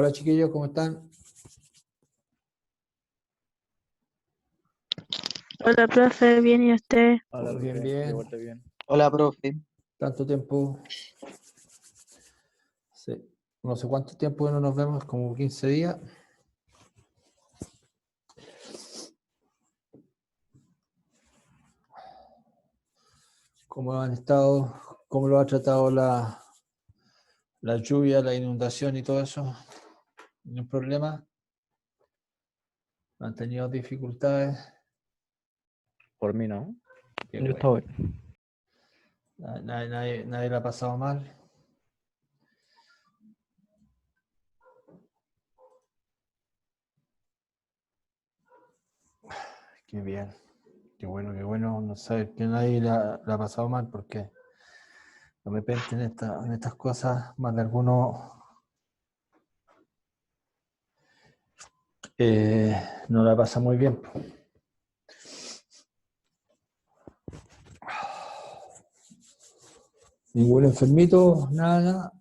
Hola chiquillos, ¿cómo están? Hola, profe, bien, ¿y usted? Hola, Bien, profe, bien. de vuelta bien. Hola, profe. Tanto tiempo. Sí. No sé cuánto tiempo que no nos vemos, como 15 días. ¿Cómo han estado? ¿Cómo lo ha tratado la lluvia, la inundación y todo eso? ¿Ningún problema? ¿Han tenido dificultades? Por mí no. Qué Yo bueno. estaba bien. Nadie la ha pasado mal. Qué bien. Qué bueno no saber que nadie la ha pasado mal, porque de repente en estas cosas más de alguno no la pasa muy bien. Ningún enfermito, nada.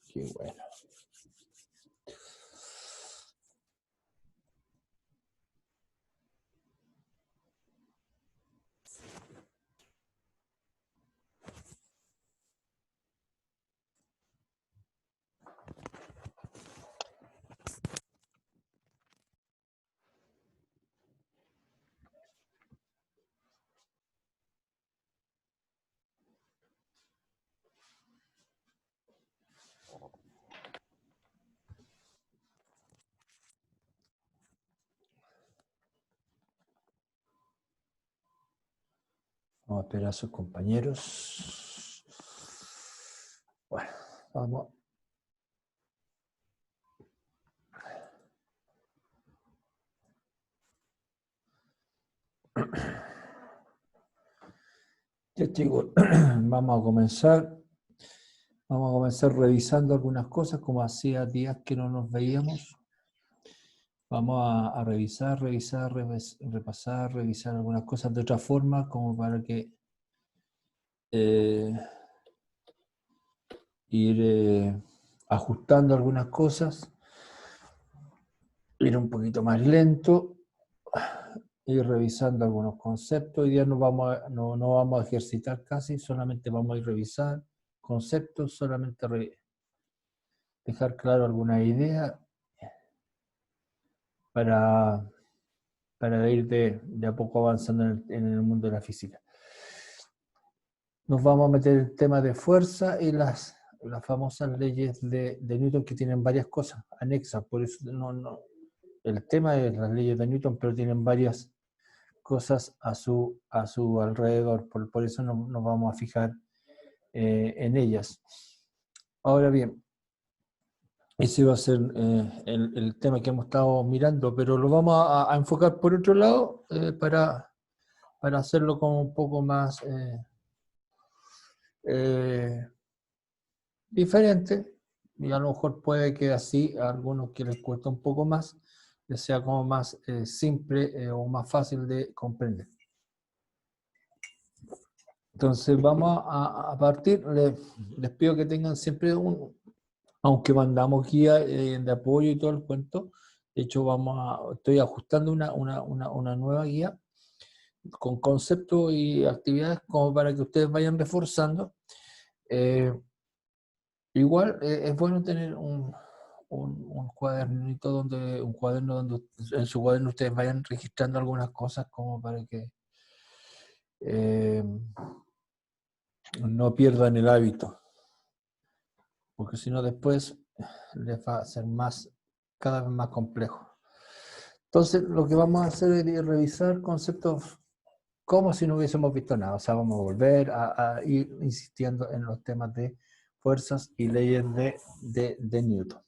Qué bueno. Vamos a esperar a sus compañeros. Bueno, vamos. Ya chicos, vamos a comenzar. Vamos a comenzar revisando algunas cosas, como hacía días que no nos veíamos. Vamos a revisar, repasar, revisar algunas cosas de otra forma, como para que ir ajustando algunas cosas, ir un poquito más lento, ir revisando algunos conceptos. Hoy día no vamos a ejercitar casi, solamente vamos a ir revisar conceptos, solamente dejar claro alguna idea para ir de a poco avanzando en el mundo de la física. Nos vamos a meter el tema de fuerza y las famosas leyes de Newton, que tienen varias cosas anexas. Por eso el tema es las leyes de Newton, pero tienen varias cosas a su alrededor. Por eso nos vamos a fijar en ellas. Ahora bien, ese va a ser el tema que hemos estado mirando, pero lo vamos a enfocar por otro lado para hacerlo como un poco más diferente, y a lo mejor puede que así a algunos que les cuesta un poco más, les sea como más simple o más fácil de comprender. Entonces vamos a partir, les pido que tengan siempre aunque mandamos guía de apoyo y todo el cuento. De hecho estoy ajustando una nueva guía con conceptos y actividades como para que ustedes vayan reforzando. Igual es bueno tener un cuadernito un cuaderno donde en su cuaderno ustedes vayan registrando algunas cosas como para que no pierdan el hábito, porque si no después les va a ser cada vez más complejo. Entonces lo que vamos a hacer es revisar conceptos como si no hubiésemos visto nada. O sea, vamos a volver a ir insistiendo en los temas de fuerzas y leyes de Newton.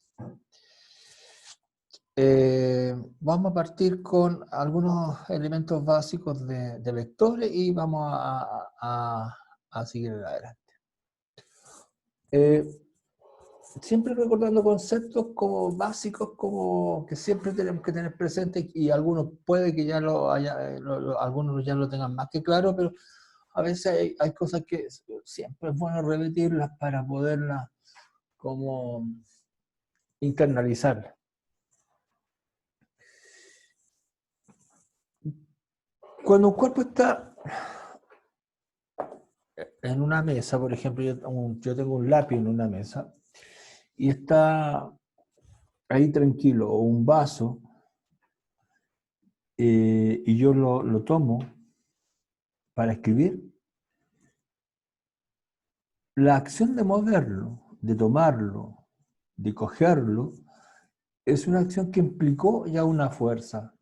Vamos a partir con algunos elementos básicos de vectores y vamos a seguir adelante. Siempre recordando conceptos como básicos, como que siempre tenemos que tener presentes, y algunos puede que ya algunos ya lo tengan más que claro, pero a veces hay cosas que siempre es bueno repetirlas para poderlas como internalizar. Cuando un cuerpo está en una mesa, por ejemplo, yo tengo un lápiz en una mesa y está ahí tranquilo, o un vaso, y yo lo tomo para escribir, la acción de moverlo, de tomarlo, de cogerlo, es una acción que implicó ya una fuerza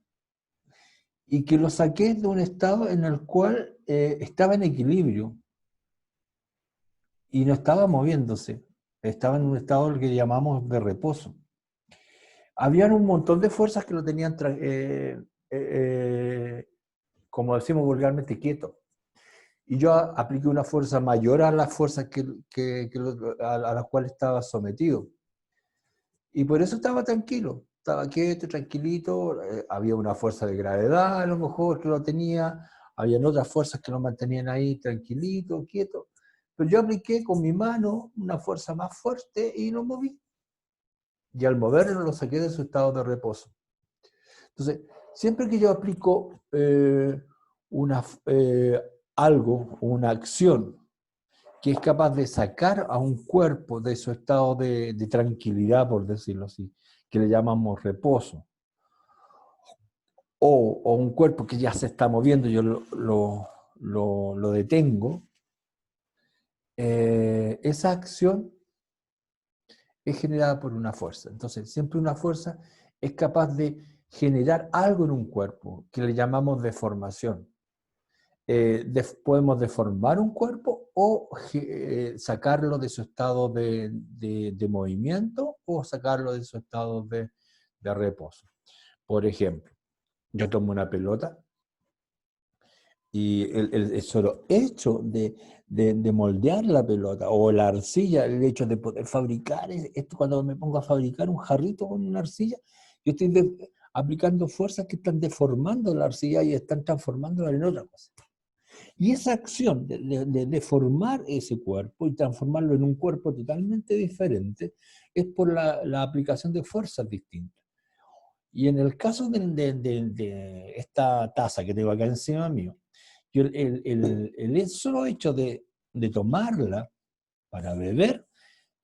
y que lo saqué de un estado en el cual estaba en equilibrio y no estaba moviéndose, estaba en un estado que llamamos de reposo. Habían un montón de fuerzas que lo tenían, como decimos vulgarmente, quieto. Y yo apliqué una fuerza mayor a las fuerzas a las cuales estaba sometido. Y por eso estaba tranquilo, estaba quieto, tranquilito. Había una fuerza de gravedad a lo mejor que lo tenía, habían otras fuerzas que lo mantenían ahí tranquilito, quieto. Pero yo apliqué con mi mano una fuerza más fuerte y lo moví. Y al moverlo lo saqué de su estado de reposo. Entonces, siempre que yo aplico algo, una acción, que es capaz de sacar a un cuerpo de su estado de tranquilidad, por decirlo así, que le llamamos reposo, o un cuerpo que ya se está moviendo, yo lo detengo, esa acción es generada por una fuerza. Entonces, siempre una fuerza es capaz de generar algo en un cuerpo, que le llamamos deformación. Podemos deformar un cuerpo o sacarlo de su estado de movimiento o sacarlo de su estado de reposo. Por ejemplo, yo tomo una pelota y el solo hecho de moldear la pelota o la arcilla, el hecho de poder fabricar, esto cuando me pongo a fabricar un jarrito con una arcilla, yo estoy aplicando fuerzas que están deformando la arcilla y están transformándola en otra cosa. Y esa acción de formar ese cuerpo y transformarlo en un cuerpo totalmente diferente es por la aplicación de fuerzas distintas. Y en el caso de esta taza que tengo acá encima mío, yo el solo hecho de tomarla para beber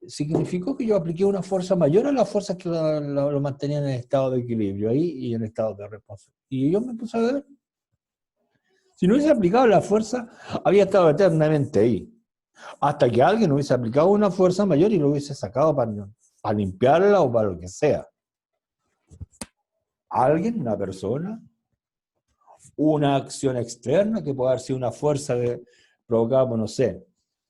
significó que yo apliqué una fuerza mayor a las fuerzas que lo mantenían en estado de equilibrio ahí y en estado de reposo. Y yo me puse a beber. Si no hubiese aplicado la fuerza, había estado eternamente ahí. Hasta que alguien hubiese aplicado una fuerza mayor y lo hubiese sacado para limpiarla o para lo que sea. Alguien, una persona, una acción externa que puede haber sido una fuerza provocada por, no sé,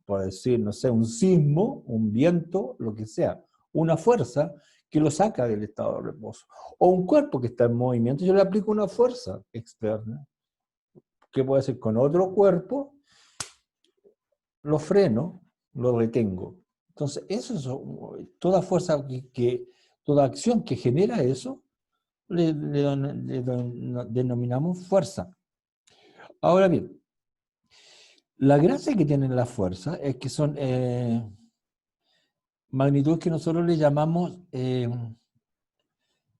por decir, no sé, un sismo, un viento, lo que sea. Una fuerza que lo saca del estado de reposo. O un cuerpo que está en movimiento, yo le aplico una fuerza externa que puede ser con otro cuerpo, lo freno, lo detengo. Entonces, eso es toda fuerza, toda acción que genera eso, le denominamos fuerza. Ahora bien, la gracia que tienen las fuerzas es que son magnitudes que nosotros le llamamos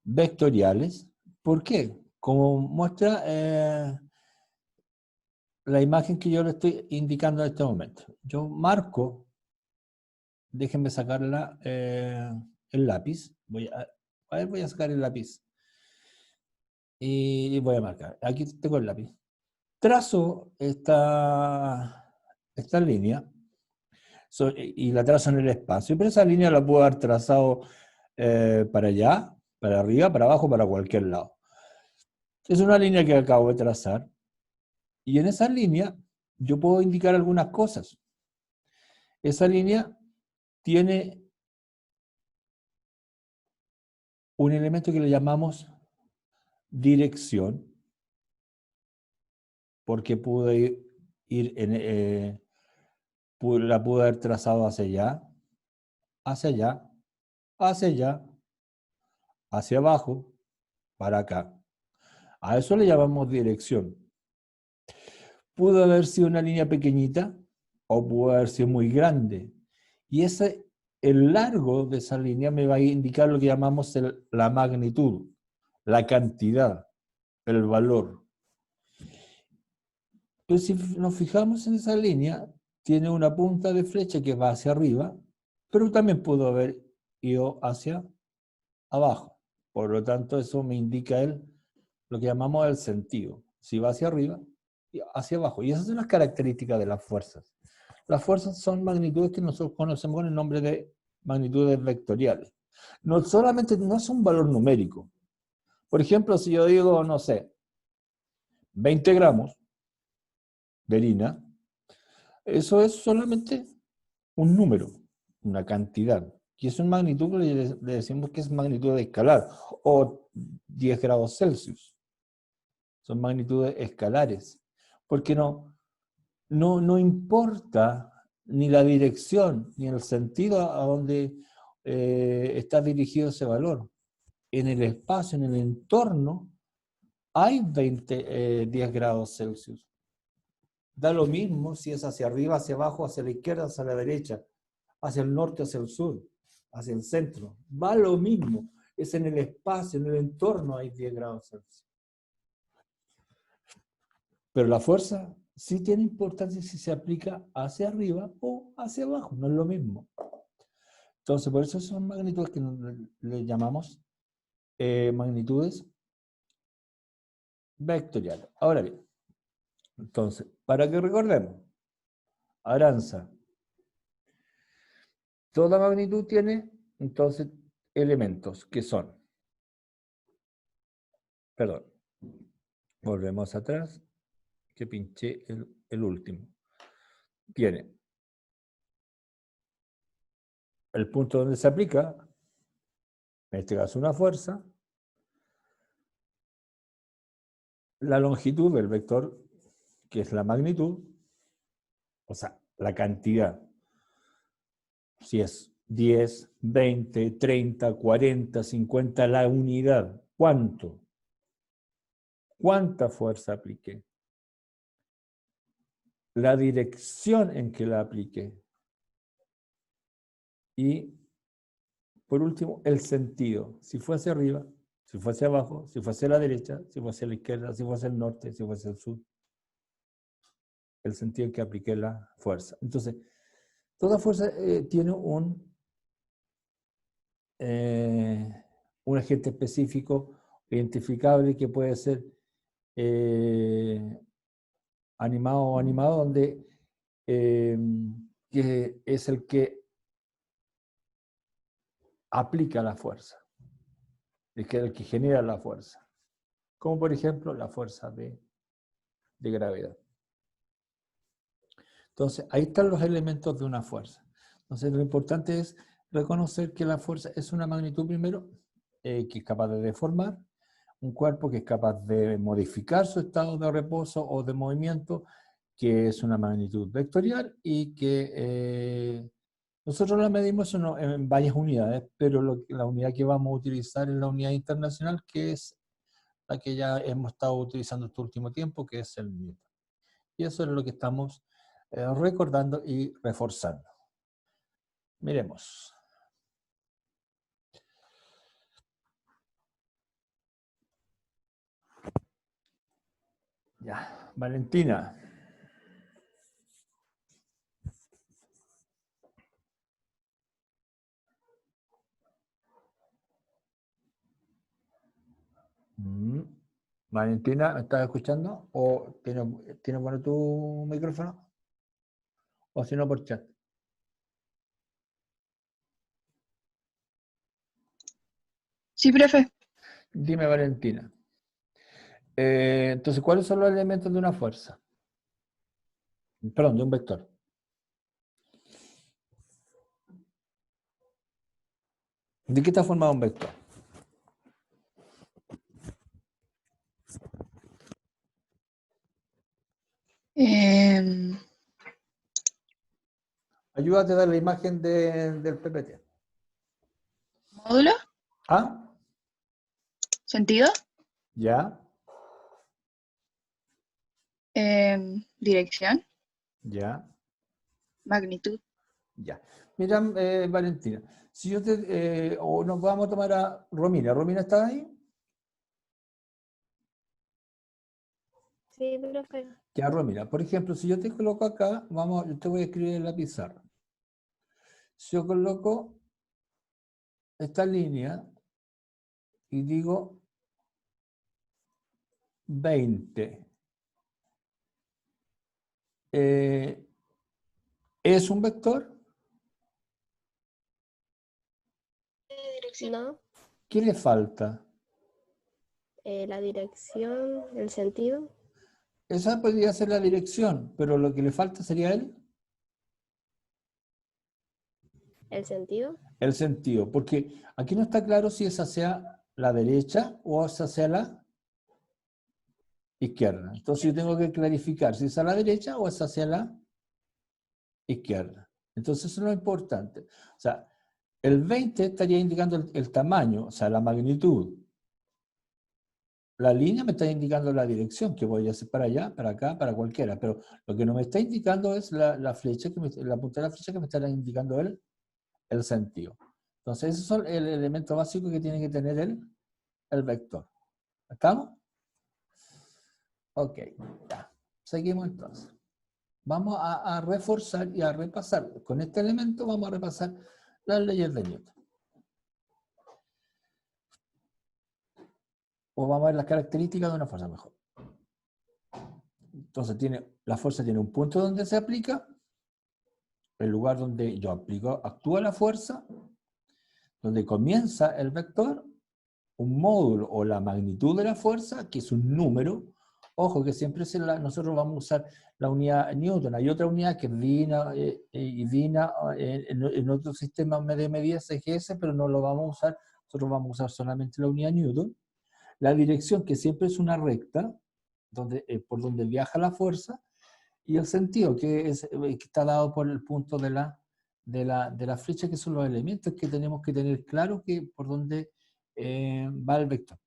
vectoriales. ¿Por qué? Como muestra la imagen que yo le estoy indicando en este momento. Yo marco. Déjenme sacar el lápiz. Voy a sacar el lápiz. Y voy a marcar. Aquí tengo el lápiz. Trazo esta línea y la trazo en el espacio. Pero esa línea la puedo haber trazado para allá, para arriba, para abajo, para cualquier lado. Es una línea que acabo de trazar. Y en esa línea yo puedo indicar algunas cosas. Esa línea tiene un elemento que le llamamos dirección, porque pude la pude haber trazado hacia allá, hacia allá, hacia allá, hacia abajo, para acá. A eso le llamamos dirección. pudo haber sido una línea pequeñita o pudo haber sido muy grande. Y el largo de esa línea me va a indicar lo que llamamos la magnitud, la cantidad, el valor. Pero si nos fijamos en esa línea, tiene una punta de flecha que va hacia arriba, pero también pudo haber ido hacia abajo. Por lo tanto, eso me indica lo que llamamos el sentido. Si va hacia arriba y hacia abajo. Y esas son las características de las fuerzas. Las fuerzas son magnitudes que nosotros conocemos con el nombre de magnitudes vectoriales. No solamente no es un valor numérico. Por ejemplo, si yo digo, no sé, 20 gramos de harina, eso es solamente un número, una cantidad. Y es una magnitud que le decimos que es magnitud escalar, o 10 grados Celsius. Son magnitudes escalares. Porque no importa ni la dirección, ni el sentido a donde está dirigido ese valor. En el espacio, en el entorno, hay 10 grados Celsius. Da lo mismo si es hacia arriba, hacia abajo, hacia la izquierda, hacia la derecha, hacia el norte, hacia el sur, hacia el centro. Va lo mismo. Es en el espacio, en el entorno hay 10 grados Celsius. Pero la fuerza sí tiene importancia si se aplica hacia arriba o hacia abajo, no es lo mismo. Entonces, por eso son magnitudes que le llamamos magnitudes vectoriales. Ahora bien, entonces, para que recordemos, Aranza, toda magnitud tiene, entonces, elementos que son, perdón, volvemos atrás, que pinché el último. Tiene el punto donde se aplica, en este caso una fuerza, la longitud del vector, que es la magnitud, o sea, la cantidad. Si es 10, 20, 30, 40, 50, la unidad. ¿Cuánto? ¿Cuánta fuerza apliqué? La dirección en que la apliqué. Y, por último, el sentido. Si fue hacia arriba, si fue hacia abajo, si fue hacia la derecha, si fue hacia la izquierda, si fue hacia el norte, si fue hacia el sur. El sentido en que apliqué la fuerza. Entonces, toda fuerza tiene un agente específico identificable que puede ser animado o animado, donde que es el que aplica la fuerza, el que genera la fuerza, como por ejemplo la fuerza de gravedad. Entonces, ahí están los elementos de una fuerza. Entonces, lo importante es reconocer que la fuerza es una magnitud primero, que es capaz de deformar un cuerpo, que es capaz de modificar su estado de reposo o de movimiento, que es una magnitud vectorial y que nosotros la medimos en varias unidades, pero la unidad que vamos a utilizar es la unidad internacional, que es la que ya hemos estado utilizando este último tiempo, que es el Newton. Y eso es lo que estamos recordando y reforzando. Miremos. Ya, Valentina. Valentina, ¿me estás escuchando? ¿O tienes bueno tu micrófono? O si no, por chat. Sí, profe. Dime, Valentina. Entonces, ¿cuáles son los elementos de una fuerza? Perdón, de un vector. ¿De qué está formado un vector? Ayúdate a dar la imagen del PPT. ¿Módulo? ¿Ah? ¿Sentido? ¿Ya? Dirección, Ya, magnitud. ya. Mira, Valentina, si yo te, o nos vamos a tomar a Romina. ¿Romina está ahí? Sí, profe. Ya, Romina. Por ejemplo, si yo te coloco acá, yo te voy a escribir en la pizarra. Si yo coloco esta línea y digo 20, ¿es un vector? No, ¿Qué le falta? la dirección, el sentido, Esa podría ser la dirección, pero lo que le falta sería el sentido, el sentido, porque aquí no está claro si es hacia la derecha o es hacia la izquierda. Entonces yo tengo que clarificar si es a la derecha o es hacia la izquierda. Entonces eso es lo importante. O sea, el 20 estaría indicando el tamaño, o sea, la magnitud. La línea me está indicando la dirección, que voy a hacer para allá, para acá, para cualquiera, pero lo que no me está indicando es la flecha, la punta de la flecha que me estará indicando el sentido. Entonces, esos son el elemento básico que tiene que tener el vector. ¿Estamos? Ok, ya. Seguimos entonces. Vamos a reforzar y a repasar. Con este elemento vamos a repasar las leyes de Newton. O vamos a ver las características de una fuerza mejor. Entonces, la fuerza tiene un punto donde se aplica, el lugar donde yo actúa la fuerza, donde comienza el vector, un módulo o la magnitud de la fuerza, que es un número. Ojo que siempre nosotros vamos a usar la unidad Newton. Hay otra unidad que es Dina, y Dina en otro sistema de medidas GS, pero no lo vamos a usar. Nosotros vamos a usar solamente la unidad Newton. La dirección, que siempre es una recta, por donde viaja la fuerza, y el sentido, que está dado por el punto de la flecha, que son los elementos que tenemos que tener claro que por dónde va el vector,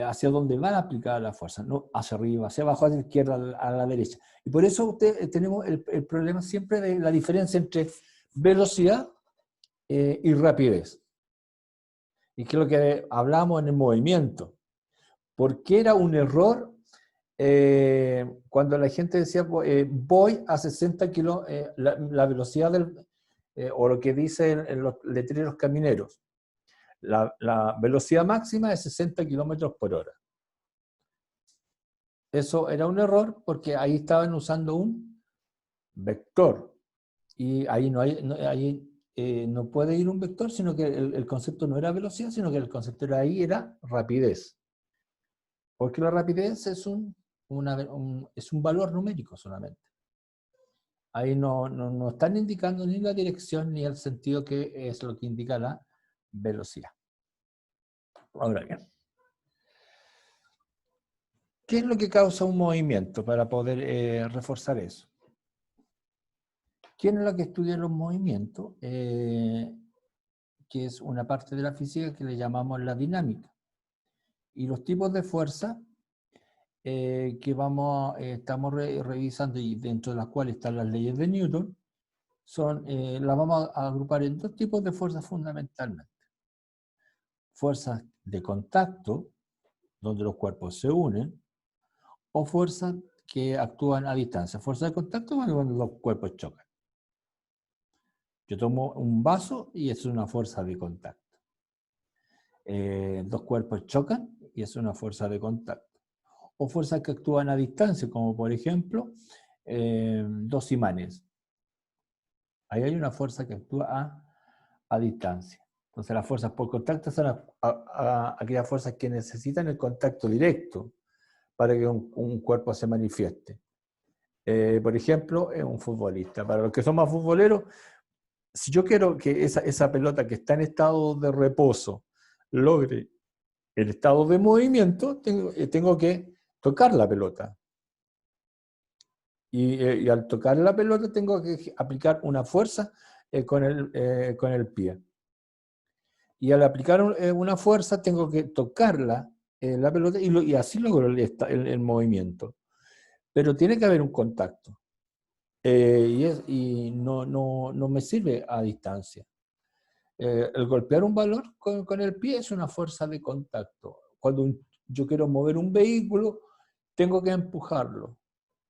hacia dónde va a aplicar la fuerza, no hacia arriba, hacia abajo, a la izquierda, a la derecha. Y por eso tenemos el problema siempre de la diferencia entre velocidad y rapidez. Y que es lo que hablamos en el movimiento. ¿Por qué era un error cuando la gente decía voy a 60 kilómetros, la velocidad o lo que dicen en los letreros camineros, la velocidad máxima es 60 kilómetros por hora? Eso era un error porque ahí estaban usando un vector y ahí no puede ir un vector, sino que el concepto no era velocidad, sino que el concepto era rapidez. Porque la rapidez es un valor numérico solamente. Ahí no están indicando ni la dirección ni el sentido, que es lo que indica la velocidad. Ahora bien, ¿qué es lo que causa un movimiento para poder reforzar eso? ¿Quién es lo que estudia los movimientos? Que es una parte de la física que le llamamos la dinámica. Y los tipos de fuerza que estamos revisando y dentro de las cuales están las leyes de Newton, las vamos a agrupar en dos tipos de fuerzas fundamentalmente. Fuerzas de contacto, donde los cuerpos se unen, o fuerzas que actúan a distancia. Fuerza de contacto es cuando los cuerpos chocan. Yo tomo un vaso y es una fuerza de contacto. Dos cuerpos chocan y es una fuerza de contacto. O fuerzas que actúan a distancia, como por ejemplo, dos imanes. Ahí hay una fuerza que actúa a distancia. Entonces las fuerzas por contacto son aquellas fuerzas que necesitan el contacto directo para que un cuerpo se manifieste. Por ejemplo, un futbolista. Para los que son más futboleros, si yo quiero que esa pelota que está en estado de reposo logre el estado de movimiento, tengo que tocar la pelota. Y al tocar la pelota tengo que aplicar una fuerza con el pie. Y al aplicar una fuerza tengo que tocarla, la pelota, y así logro el movimiento. pero tiene que haber un contacto. Y no me sirve a distancia. El golpear un valor con el pie es una fuerza de contacto. Cuando yo quiero mover un vehículo, tengo que empujarlo,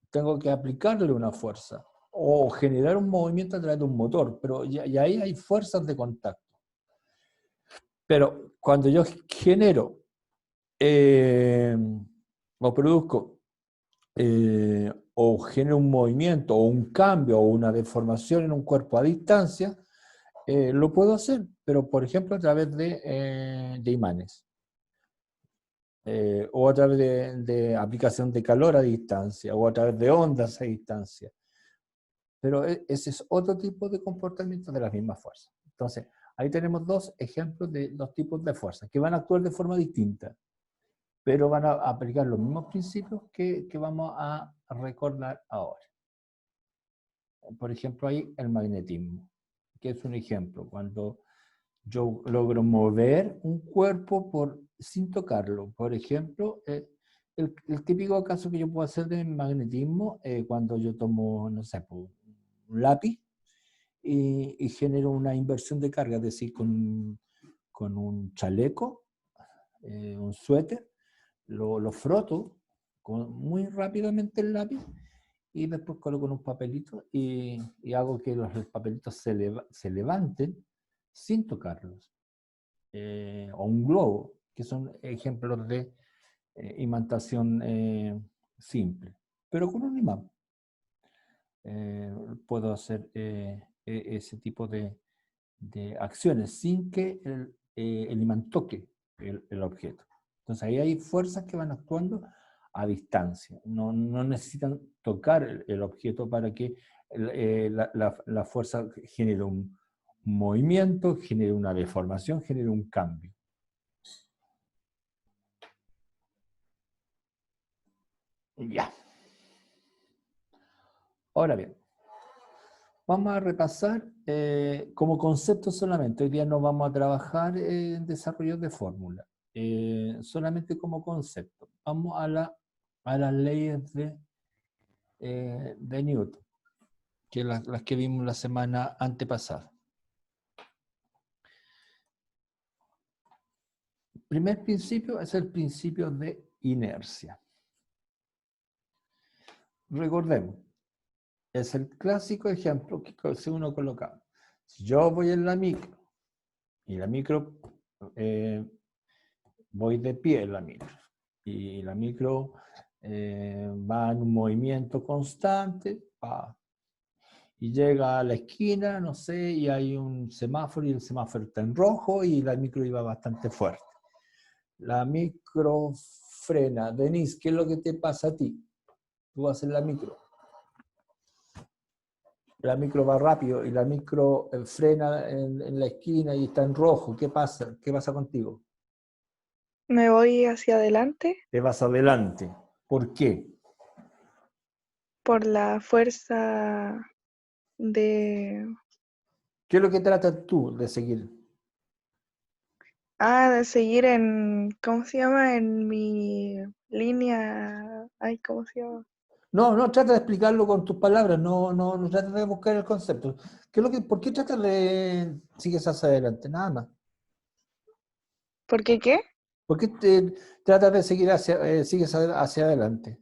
tengo que aplicarle una fuerza o generar un movimiento a través de un motor, pero ya ahí hay fuerzas de contacto. Pero cuando yo genero o produzco o genero un movimiento o un cambio o una deformación en un cuerpo a distancia, lo puedo hacer, pero por ejemplo a través de imanes. O a través de aplicación de calor a distancia, o a través de ondas a distancia. Pero ese es otro tipo de comportamiento de las mismas fuerzas. Entonces, ahí tenemos dos ejemplos de dos tipos de fuerzas, que van a actuar de forma distinta, pero van a aplicar los mismos principios que vamos a recordar ahora. Por ejemplo, hay el magnetismo, que es un ejemplo, cuando yo logro mover un cuerpo sin tocarlo. Por ejemplo, el típico caso que yo puedo hacer de magnetismo, cuando yo tomo, no sé, un lápiz y genero una inversión de carga, es decir, con un chaleco, un suéter, lo froto muy rápidamente el lápiz y después coloco en un papelito y hago que los papelitos se levanten sin tocarlos. O un globo, que son ejemplos de imantación simple, pero con un imán. Puedo hacer ese tipo de acciones sin que el imán toque el objeto. Entonces ahí hay fuerzas que van actuando a distancia. No necesitan tocar el objeto para que la fuerza genere un movimiento, genere una deformación, genere un cambio. Ya. Ahora bien, vamos a repasar como concepto solamente. Hoy día no vamos a trabajar en desarrollo de fórmula, solamente como concepto. Vamos a las leyes de Newton, que las que vimos la semana antepasada. El primer principio es el principio de inercia. Recordemos, es el clásico ejemplo que uno colocaba. Si yo voy en la micro, y la micro, voy de pie en la micro, y la micro va en un movimiento constante, y llega a la esquina, no sé, y hay un semáforo, y el semáforo está en rojo, y la micro iba bastante fuerte. La micro frena. Denise, ¿qué es lo que te pasa a ti? Tú vas en la micro va rápido y la micro frena en la esquina y está en rojo. ¿Qué pasa? ¿Qué pasa contigo? Me voy hacia adelante Te vas adelante. ¿Por qué? por la fuerza de... ¿Qué es lo que tratas tú de seguir? de seguir en... ¿Cómo se llama? En mi línea... Ay, ¿cómo se llama? No, trata de explicarlo con tus palabras, no tratas de buscar el concepto. ¿Por qué tratas de sigues hacia adelante? Nada más. ¿Por qué qué? ¿Por qué tratas de seguir sigues hacia adelante?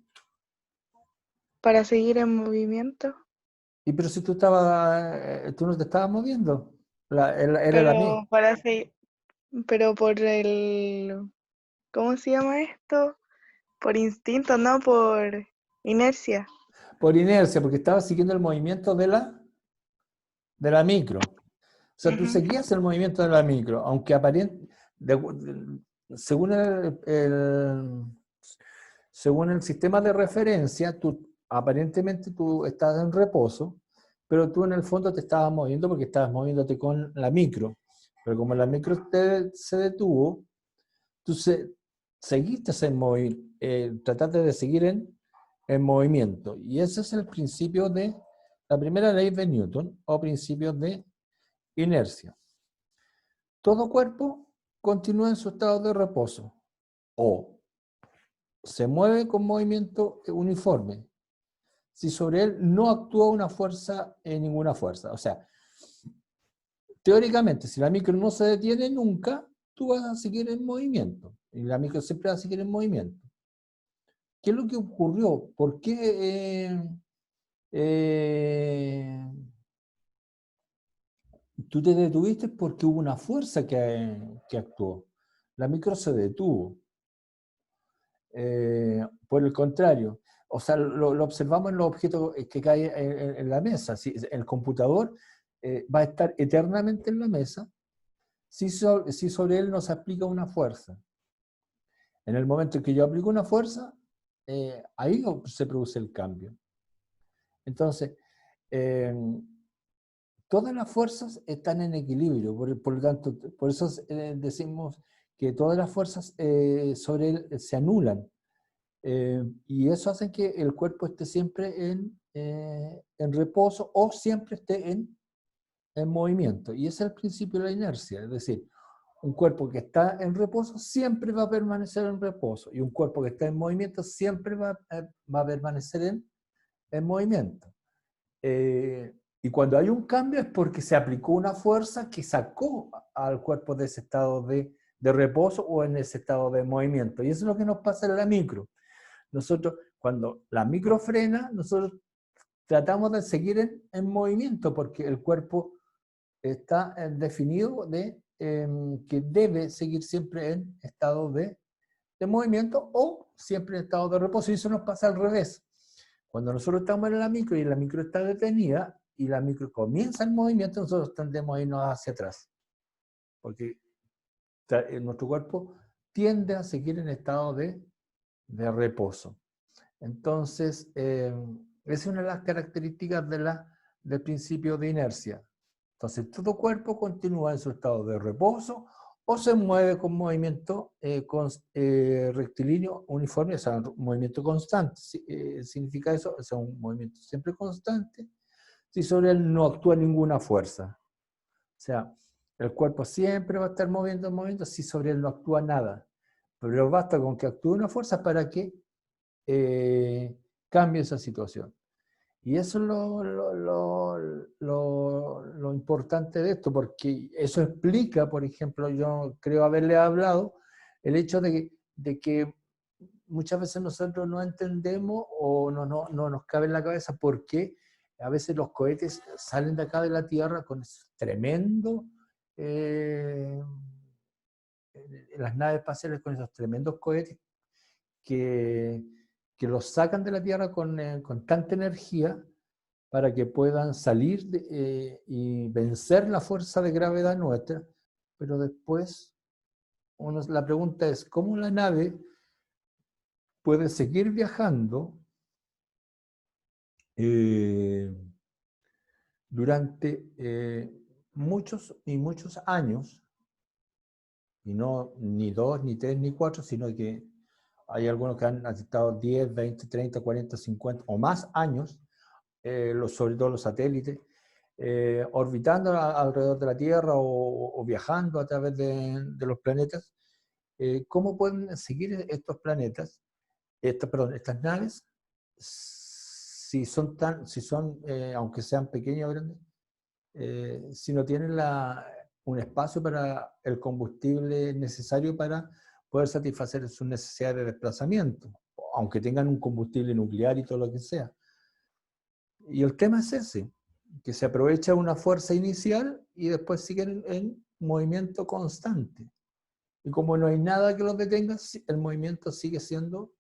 Para seguir en movimiento. Pero si tú no te estabas moviendo. Era la misma. Pero para seguir... Pero por el... ¿Cómo se llama esto? Por instinto, no por inercia. Por inercia, porque estabas siguiendo el movimiento de la micro. O sea, tú seguías el movimiento de la micro, aunque según según el sistema de referencia, aparentemente tú estás en reposo, pero tú en el fondo te estabas moviendo porque estabas moviéndote con la micro. Pero como la micro se detuvo, tú seguiste trataste de seguir en movimiento. Y ese es el principio de la primera ley de Newton, o principio de inercia. Todo cuerpo continúa en su estado de reposo, o se mueve con movimiento uniforme, si sobre él no actúa una fuerza, ninguna fuerza. O sea, teóricamente, si la micro no se detiene nunca, tú vas a seguir en movimiento. Y la micro siempre va a seguir en movimiento. ¿Qué es lo que ocurrió? ¿Por qué tú te detuviste? Porque hubo una fuerza que actuó. La micro se detuvo. Por el contrario, o sea, lo observamos en los objetos que caen en la mesa. Si el computador va a estar eternamente en la mesa si sobre él no se aplica una fuerza. En el momento en que yo aplico una fuerza, ahí se produce el cambio. Entonces, todas las fuerzas están en equilibrio, por lo tanto, por eso decimos que todas las fuerzas sobre él se anulan. Y eso hace que el cuerpo esté siempre en reposo o siempre esté en movimiento. Y ese es el principio de la inercia, es decir, un cuerpo que está en reposo siempre va a permanecer en reposo, y un cuerpo que está en movimiento siempre va a permanecer en movimiento. Y cuando hay un cambio es porque se aplicó una fuerza que sacó al cuerpo de ese estado de reposo o en ese estado de movimiento. Y eso es lo que nos pasa en la micro. Nosotros, cuando la micro frena, nosotros tratamos de seguir en movimiento porque el cuerpo está definido que debe seguir siempre en estado de movimiento o siempre en estado de reposo. Y eso nos pasa al revés. Cuando nosotros estamos en la micro y la micro está detenida y la micro comienza el movimiento, nosotros tendemos a irnos hacia atrás. Porque nuestro cuerpo tiende a seguir en estado de reposo. Entonces, esa es una de las características del principio de inercia. Entonces, todo cuerpo continúa en su estado de reposo o se mueve con movimiento rectilíneo uniforme, o sea, un movimiento constante. Significa eso, o sea, un movimiento siempre constante, si sobre él no actúa ninguna fuerza. O sea, el cuerpo siempre va a estar moviendo si sobre él no actúa nada. Pero basta con que actúe una fuerza para que cambie esa situación. Y eso es lo importante de esto, porque eso explica, por ejemplo, yo creo haberle hablado, el hecho de que muchas veces nosotros no entendemos o no nos cabe en la cabeza por qué a veces los cohetes salen de acá de la Tierra con esos tremendos, las naves espaciales con esos tremendos cohetes que los sacan de la Tierra con tanta energía para que puedan salir y vencer la fuerza de gravedad nuestra, pero después la pregunta es, ¿cómo la nave puede seguir viajando durante muchos y muchos años, y no ni 2, ni 3, ni 4, sino que hay algunos que han estado 10, 20, 30, 40, 50 o más años, sobre todo los satélites, orbitando alrededor de la Tierra o viajando a través de los planetas? ¿Cómo pueden seguir estos planetas, estas naves, si son, aunque sean pequeños o grandes, si no tienen un espacio para el combustible necesario para poder satisfacer sus necesidades de desplazamiento, aunque tengan un combustible nuclear y todo lo que sea? Y el tema es ese, que se aprovecha una fuerza inicial y después siguen en movimiento constante. Y como no hay nada que los detenga, el movimiento sigue siendo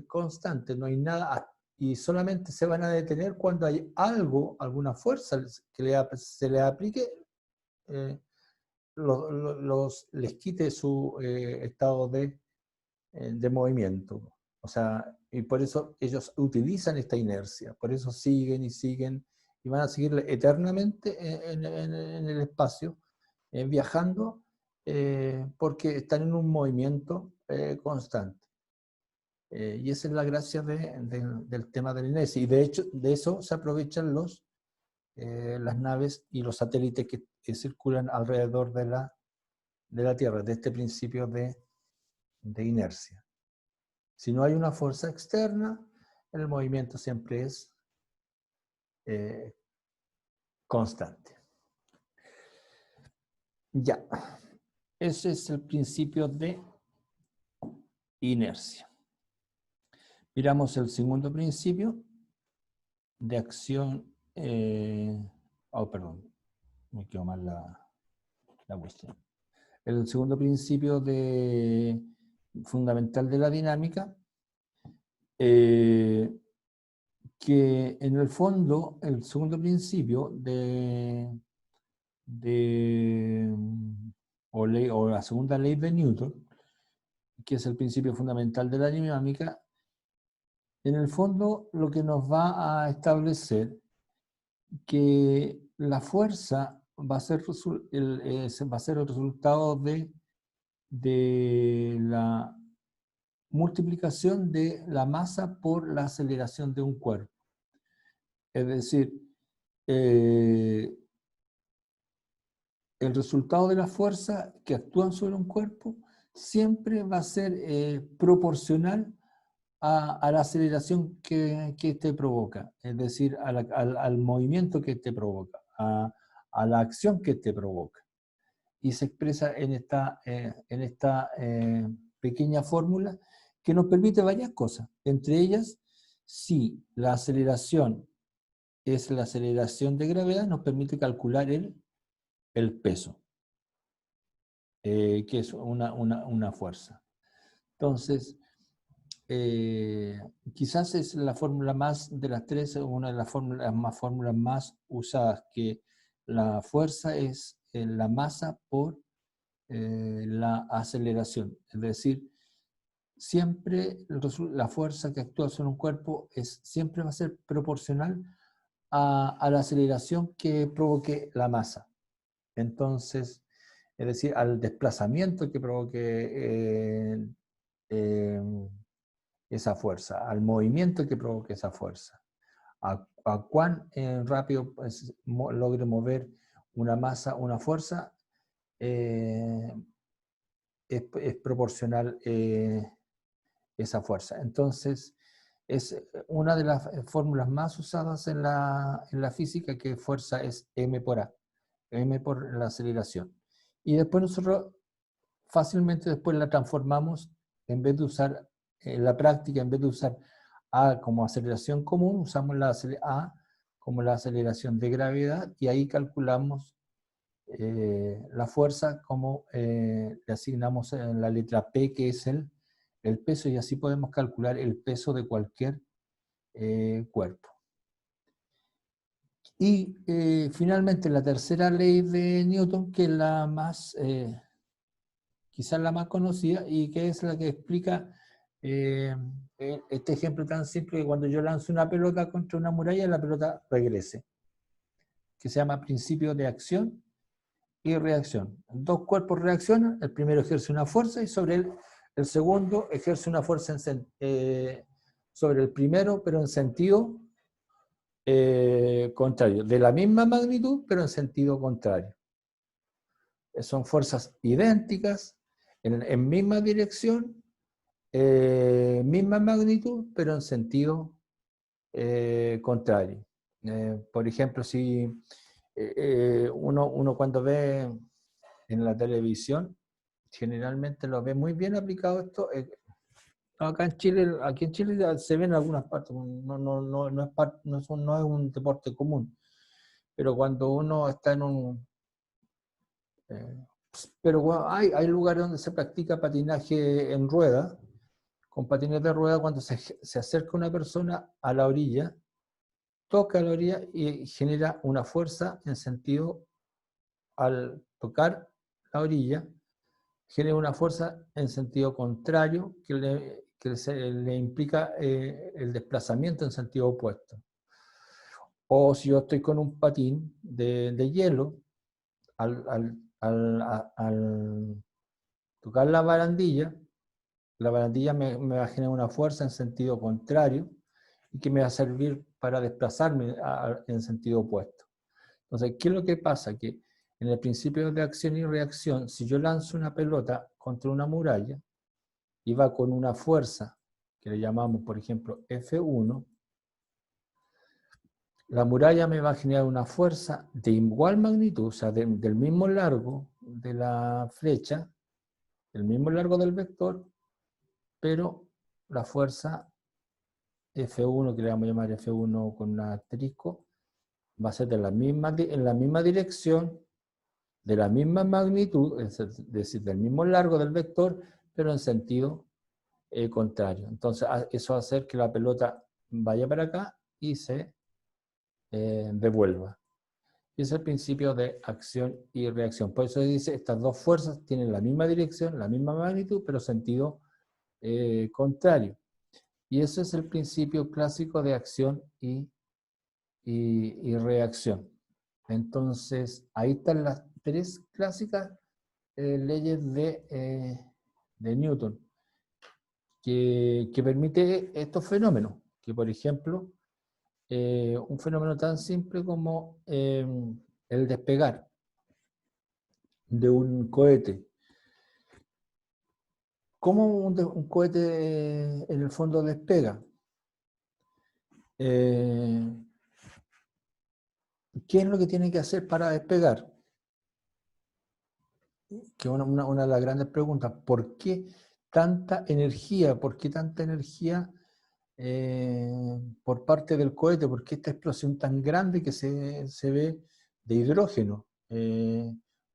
constante, no hay nada, y solamente se van a detener cuando hay algo, alguna fuerza que se le aplique, les quite su estado de movimiento. O sea, y por eso ellos utilizan esta inercia, por eso siguen y siguen, y van a seguir eternamente en el espacio, viajando, porque están en un movimiento constante. Y esa es la gracia del tema de la inercia. Y de hecho, de eso se aprovechan las naves y los satélites que circulan alrededor de la Tierra, de este principio de inercia. Si no hay una fuerza externa, el movimiento siempre es constante. Ya, ese es el principio de inercia. Miramos el segundo principio de acción. Perdón, me quedó mal la cuestión. El segundo principio fundamental de la dinámica, que en el fondo, el segundo principio o la segunda ley de Newton, que es el principio fundamental de la dinámica, en el fondo lo que nos va a establecer que la fuerza va a ser el resultado de la multiplicación de la masa por la aceleración de un cuerpo. Es decir, el resultado de la fuerza que actúan sobre un cuerpo siempre va a ser proporcional a la aceleración que éste provoca, es decir, al movimiento que éste provoca, a la acción que éste provoca. Y se expresa en esta pequeña fórmula que nos permite varias cosas. Entre ellas, si la aceleración es la aceleración de gravedad, nos permite calcular el peso, que es una fuerza. Entonces, quizás es la fórmula más de las tres, una de las fórmulas más usadas, que la fuerza es la masa por la aceleración. Es decir, siempre la fuerza que actúa sobre un cuerpo siempre va a ser proporcional a la aceleración que provoque la masa. Entonces, es decir, al desplazamiento que provoque esa fuerza, al movimiento que provoque esa fuerza, a cuán rápido logre mover una masa, una fuerza, es proporcional esa fuerza. Entonces, es una de las fórmulas más usadas en la física, que fuerza es m por a, m por la aceleración. Y después nosotros fácilmente después la transformamos, en vez de usar, en la práctica, en vez de usar a como aceleración común, usamos a como la aceleración de gravedad, y ahí calculamos la fuerza como le asignamos en la letra P, que es el peso, y así podemos calcular el peso de cualquier cuerpo. Y finalmente la tercera ley de Newton, que es la más, quizás la más conocida, y que es la que explica este ejemplo tan simple, que cuando yo lanzo una pelota contra una muralla, la pelota regrese, que se llama principio de acción y reacción. Dos cuerpos reaccionan, el primero ejerce una fuerza y sobre el segundo ejerce una fuerza sobre el primero, pero en sentido contrario, de la misma magnitud, pero en sentido contrario. Son fuerzas idénticas, en misma dirección, misma magnitud, pero en sentido contrario. Por ejemplo, si uno cuando ve en la televisión, generalmente lo ve muy bien aplicado esto. Aquí en Chile se ve en algunas partes, no es un deporte común, pero cuando uno está en un... pero bueno, hay lugares donde se practica patinaje en rueda, con patines de rueda. Cuando se acerca una persona a la orilla, toca la orilla y genera una fuerza en sentido, al tocar la orilla, genera una fuerza en sentido contrario que le implica el desplazamiento en sentido opuesto. O si yo estoy con un patín de hielo, al tocar la barandilla me va a generar una fuerza en sentido contrario y que me va a servir para desplazarme en sentido opuesto. Entonces, ¿qué es lo que pasa? Que en el principio de acción y reacción, si yo lanzo una pelota contra una muralla y va con una fuerza que le llamamos, por ejemplo, F1, la muralla me va a generar una fuerza de igual magnitud, o sea, del mismo largo de la flecha, el mismo largo del vector, pero la fuerza F1, que le vamos a llamar F1 con un asterisco, va a ser en la misma dirección, de la misma magnitud, es decir, del mismo largo del vector, pero en sentido contrario. Entonces, eso va a hacer que la pelota vaya para acá y se devuelva. Y es el principio de acción y reacción. Por eso dice, estas dos fuerzas tienen la misma dirección, la misma magnitud, pero sentido contrario. Y ese es el principio clásico de acción y reacción. Entonces, ahí están las tres clásicas leyes de Newton, que permite estos fenómenos, que por ejemplo, un fenómeno tan simple como el despegar de un cohete. ¿Cómo un cohete en el fondo despega? ¿Qué es lo que tiene que hacer para despegar? Que es una de las grandes preguntas. ¿Por qué tanta energía? ¿Por qué tanta energía por parte del cohete? ¿Por qué esta explosión tan grande que se ve de hidrógeno?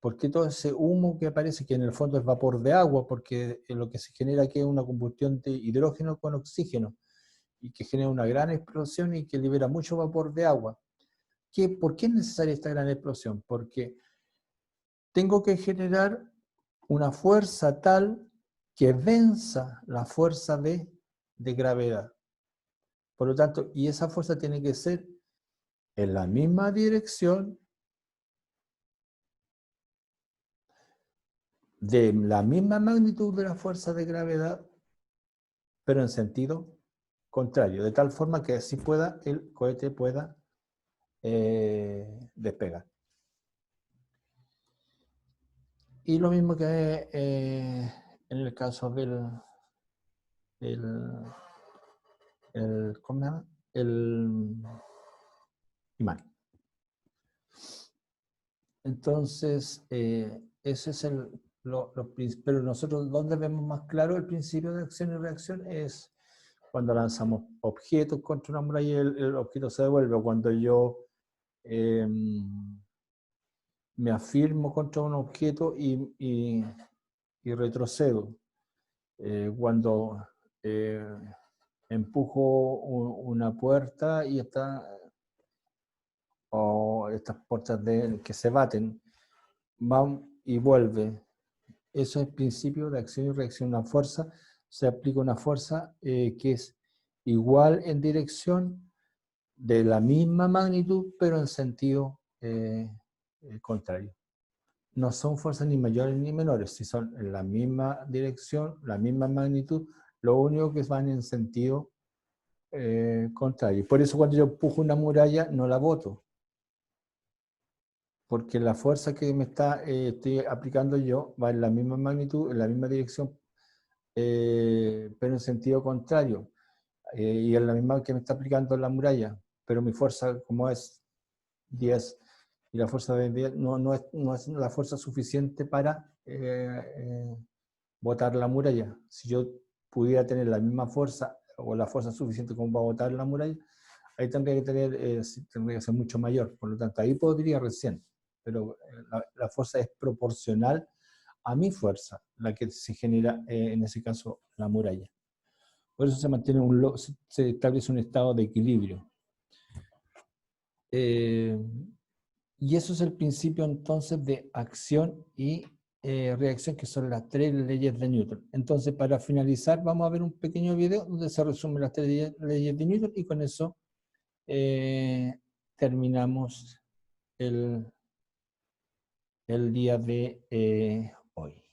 ¿Por qué todo ese humo que aparece, que en el fondo es vapor de agua? Porque lo que se genera aquí es una combustión de hidrógeno con oxígeno, y que genera una gran explosión y que libera mucho vapor de agua. ¿Por qué es necesaria esta gran explosión? Porque tengo que generar una fuerza tal que venza la fuerza de gravedad. Por lo tanto, y esa fuerza tiene que ser en la misma dirección, de la misma magnitud de la fuerza de gravedad, pero en sentido contrario, de tal forma que así el cohete pueda despegar. Y lo mismo que en el caso ¿cómo se llama? El imán. Entonces, ese es pero nosotros, ¿dónde vemos más claro el principio de acción y reacción? Es cuando lanzamos objetos contra una muralla y el objeto se devuelve, o cuando yo me afirmo contra un objeto y retrocedo. Cuando empujo una puerta y o estas puertas que se baten, van y vuelve. Eso es el principio de acción y reacción. Una fuerza, se aplica una fuerza que es igual en dirección, de la misma magnitud, pero en sentido contrario. No son fuerzas ni mayores ni menores, si son en la misma dirección, la misma magnitud, lo único que van en sentido contrario. Por eso cuando yo empujo una muralla no la boto, porque la fuerza que estoy aplicando yo va en la misma magnitud, en la misma dirección, pero en sentido contrario, y es la misma que me está aplicando la muralla, pero mi fuerza, como es 10, y la fuerza de 10 no es la fuerza suficiente para botar la muralla. Si yo pudiera tener la misma fuerza, o la fuerza suficiente como para botar la muralla, ahí tendría que ser mucho mayor. Por lo tanto, ahí podría recién, pero la fuerza es proporcional a mi fuerza, la que se genera, en ese caso, la muralla. Por eso se establece un estado de equilibrio. Y eso es el principio entonces de acción y reacción, que son las tres leyes de Newton. Entonces, para finalizar, vamos a ver un pequeño video donde se resumen las tres leyes de Newton, y con eso terminamos el día de hoy.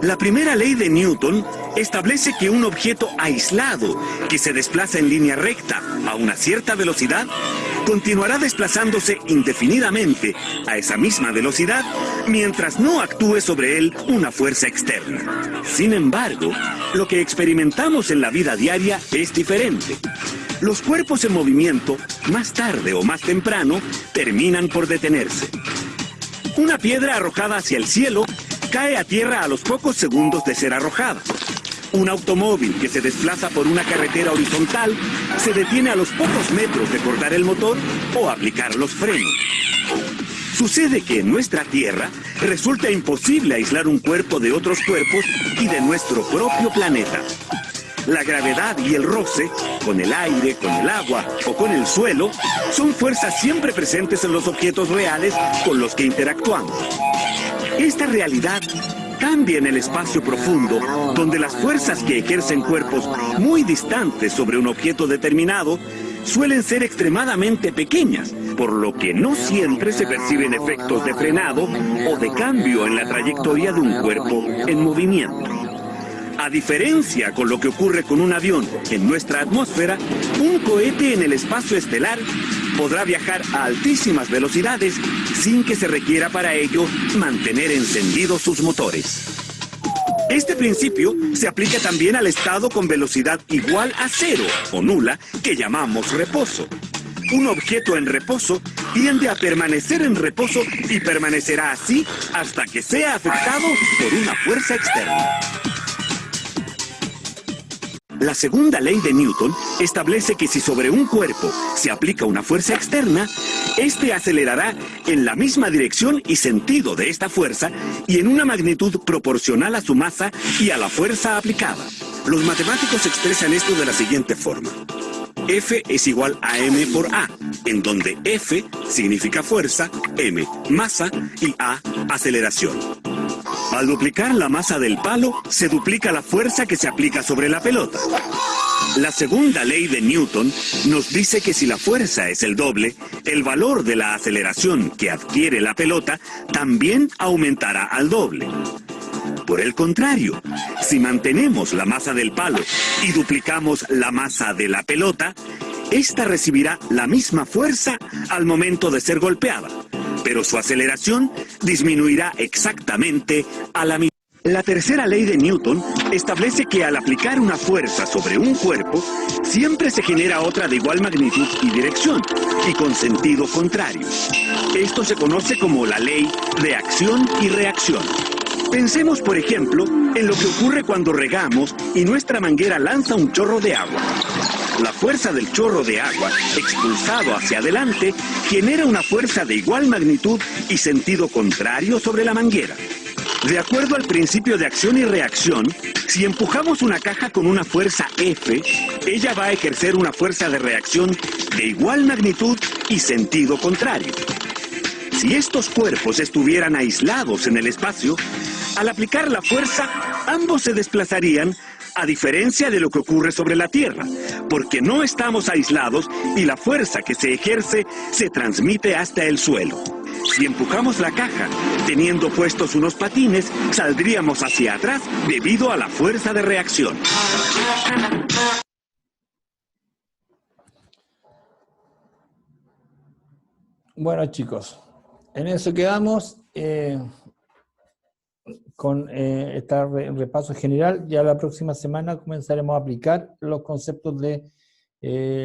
La primera ley de Newton establece que un objeto aislado que se desplaza en línea recta a una cierta velocidad continuará desplazándose indefinidamente a esa misma velocidad mientras no actúe sobre él una fuerza externa. Sin embargo, lo que experimentamos en la vida diaria es diferente. Los cuerpos en movimiento, más tarde o más temprano, terminan por detenerse. Una piedra arrojada hacia el cielo cae a tierra a los pocos segundos de ser arrojada. Un automóvil que se desplaza por una carretera horizontal se detiene a los pocos metros de cortar el motor o aplicar los frenos. Sucede que en nuestra Tierra resulta imposible aislar un cuerpo de otros cuerpos y de nuestro propio planeta. La gravedad y el roce, con el aire, con el agua o con el suelo, son fuerzas siempre presentes en los objetos reales con los que interactuamos. Esta realidad cambia en el espacio profundo, donde las fuerzas que ejercen cuerpos muy distantes sobre un objeto determinado suelen ser extremadamente pequeñas, por lo que no siempre se perciben efectos de frenado o de cambio en la trayectoria de un cuerpo en movimiento. A diferencia con lo que ocurre con un avión en nuestra atmósfera, un cohete en el espacio estelar podrá viajar a altísimas velocidades sin que se requiera para ello mantener encendidos sus motores. Este principio se aplica también al estado con velocidad igual a cero o nula que llamamos reposo. Un objeto en reposo tiende a permanecer en reposo y permanecerá así hasta que sea afectado por una fuerza externa. La segunda ley de Newton establece que si sobre un cuerpo se aplica una fuerza externa, éste acelerará en la misma dirección y sentido de esta fuerza y en una magnitud proporcional a su masa y a la fuerza aplicada. Los matemáticos expresan esto de la siguiente forma. F es igual a m por a, en donde F significa fuerza, m masa y a aceleración. Al duplicar la masa del palo, se duplica la fuerza que se aplica sobre la pelota. La segunda ley de Newton nos dice que si la fuerza es el doble, el valor de la aceleración que adquiere la pelota también aumentará al doble. Por el contrario, si mantenemos la masa del palo y duplicamos la masa de la pelota, esta recibirá la misma fuerza al momento de ser golpeada, pero su aceleración disminuirá exactamente a la misma. La tercera ley de Newton establece que al aplicar una fuerza sobre un cuerpo, siempre se genera otra de igual magnitud y dirección, y con sentido contrario. Esto se conoce como la ley de acción y reacción. Pensemos, por ejemplo, en lo que ocurre cuando regamos y nuestra manguera lanza un chorro de agua. La fuerza del chorro de agua, expulsado hacia adelante, genera una fuerza de igual magnitud y sentido contrario sobre la manguera. De acuerdo al principio de acción y reacción, si empujamos una caja con una fuerza F, ella va a ejercer una fuerza de reacción de igual magnitud y sentido contrario. Si estos cuerpos estuvieran aislados en el espacio, al aplicar la fuerza, ambos se desplazarían, a diferencia de lo que ocurre sobre la Tierra, porque no estamos aislados y la fuerza que se ejerce se transmite hasta el suelo. Si empujamos la caja teniendo puestos unos patines, saldríamos hacia atrás debido a la fuerza de reacción. Bueno, chicos, en eso quedamos con este repaso general. Ya la próxima semana comenzaremos a aplicar los conceptos de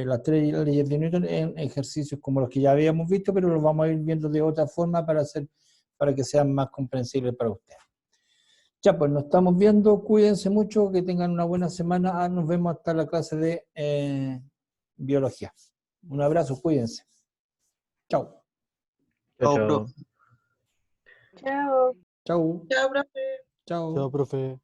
las tres leyes de Newton en ejercicios como los que ya habíamos visto, pero los vamos a ir viendo de otra forma para que sean más comprensibles para ustedes. Ya, pues nos estamos viendo, cuídense mucho, que tengan una buena semana. Nos vemos hasta la clase de biología. Un abrazo, cuídense. Chao. Chao, chao. Chao. Chao. Chao, profe. Chao. Chao, profe.